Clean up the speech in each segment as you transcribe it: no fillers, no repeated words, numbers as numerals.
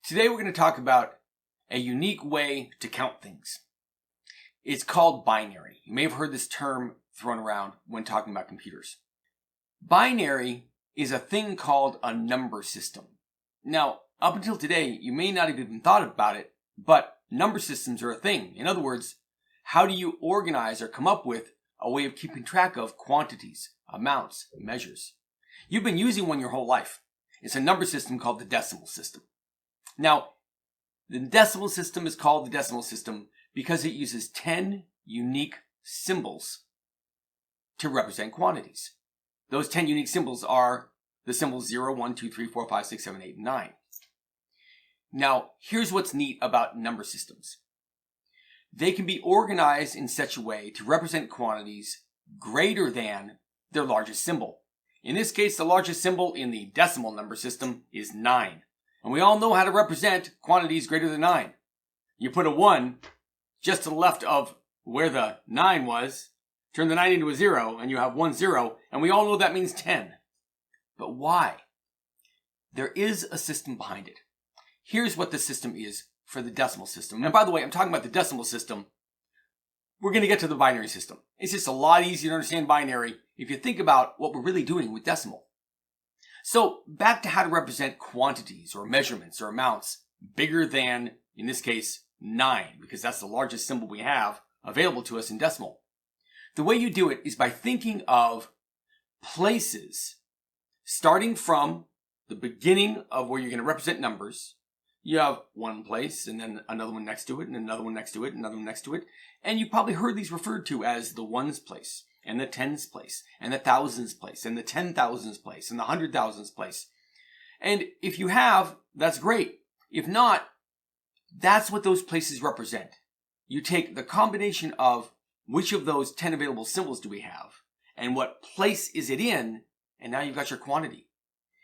Today we're going to talk about a unique way to count things. It's called binary. You may have heard this term thrown around when talking about computers. Binary is a thing called a number system. Now, up until today, you may not have even thought about it, but number systems are a thing. In other words, how do you organize or come up with a way of keeping track of quantities, amounts, measures? You've been using one your whole life. It's a number system called the decimal system. Now, the decimal system is called the decimal system because it uses 10 unique symbols to represent quantities. Those 10 unique symbols are the symbols 0, 1, 2, 3, 4, 5, 6, 7, 8, and 9. Now, here's what's neat about number systems. They can be organized in such a way to represent quantities greater than their largest symbol. In this case, the largest symbol in the decimal number system is 9. And we all know how to represent quantities greater than 9. You put a 1 just to the left of where the 9 was, turn the 9 into a 0, and you have 1 0, and we all know that means 10. But why? There is a system behind it. Here's what the system is for the decimal system. And by the way, I'm talking about the decimal system. We're going to get to the binary system. It's just a lot easier to understand binary if you think about what we're really doing with decimal. So back to how to represent quantities or measurements or amounts bigger than, in this case, 9, because that's the largest symbol we have available to us in decimal. The way you do it is by thinking of places starting from the beginning of where you're going to represent numbers. You have one place and then another one next to it and another one next to it, another one next to it. And you probably heard these referred to as the ones place, and the tens place, and the thousands place, and the 10,000s place, and the 100,000s place. And if you have, that's great. If not, that's what those places represent. You take the combination of which of those 10 available symbols do we have, and what place is it in, and now you've got your quantity.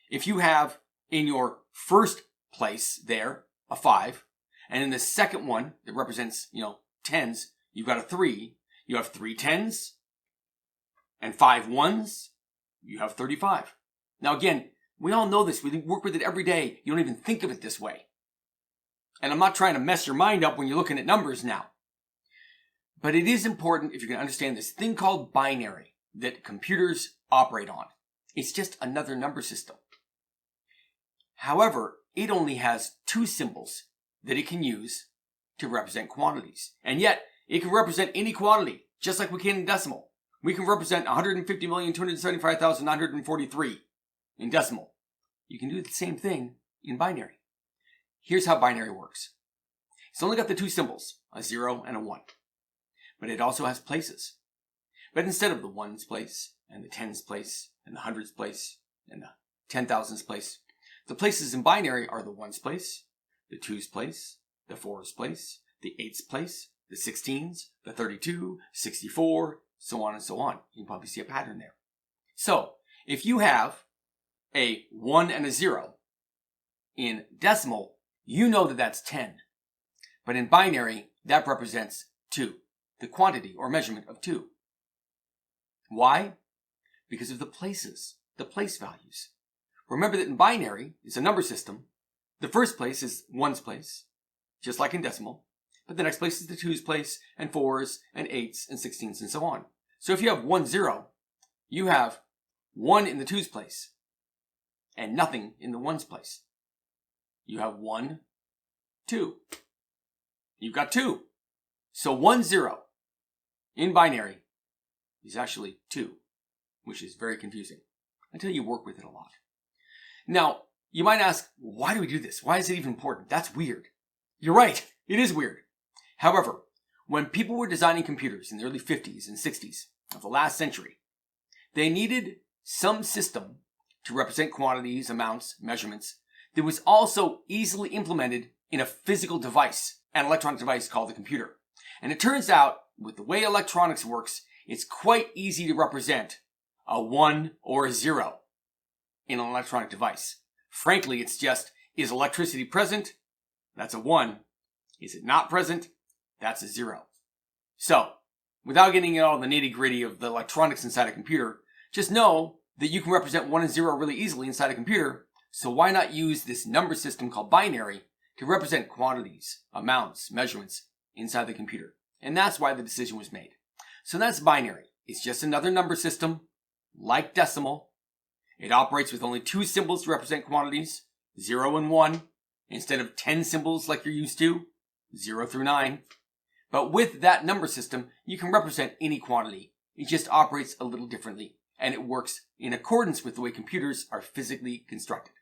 If you have in your first place there a 5, and in the second one that represents, tens, you've got a 3, you have 3 tens, and 5 ones, you have 35. Now again, we all know this. We work with it every day. You don't even think of it this way. And I'm not trying to mess your mind up when you're looking at numbers now. But it is important if you're going to understand this thing called binary that computers operate on. It's just another number system. However, it only has 2 symbols that it can use to represent quantities. And yet, it can represent any quantity, just like we can in decimal. We can represent 150,275,943 in decimal. You can do the same thing in binary. Here's how binary works. It's only got the 2 symbols, a 0 and a 1. But it also has places. But instead of the ones place, and the tens place, and the hundreds place, and the 10,000s place, the places in binary are the ones place, the twos place, the fours place, the eights place, the 16s, the 32, 64, so on and so on. You can probably see a pattern there. So, if you have a 1 and a 0 in decimal, you know that that's 10. But in binary, that represents 2, the quantity or measurement of 2. Why? Because of the places, the place values. Remember that in binary, it's a number system. The first place is ones place, just like in decimal. But the next place is the twos place, and fours, and eights, and 16s, and so on. So if you have 1, 0, you have 1 in the twos place, and nothing in the ones place. You have 1, 2. You've got 2. So 1, 0 in binary is actually 2, which is very confusing until you work with it a lot. Now, you might ask, why do we do this? Why is it even important? That's weird. You're right. It is weird. However, when people were designing computers in the early 50s and 60s of the last century, they needed some system to represent quantities, amounts, measurements that was also easily implemented in a physical device, an electronic device called the computer. And it turns out, with the way electronics works, it's quite easy to represent a 1 or a 0 in an electronic device. Frankly, it's just, is electricity present? That's a 1. Is it not present? That's a 0. So, without getting into all the nitty-gritty of the electronics inside a computer, just know that you can represent 1 and 0 really easily inside a computer, so why not use this number system called binary to represent quantities, amounts, measurements inside the computer. And that's why the decision was made. So that's binary. It's just another number system, like decimal. It operates with only 2 symbols to represent quantities, 0 and 1, instead of 10 symbols like you're used to, 0 through 9. But with that number system, you can represent any quantity. It just operates a little differently, and it works in accordance with the way computers are physically constructed.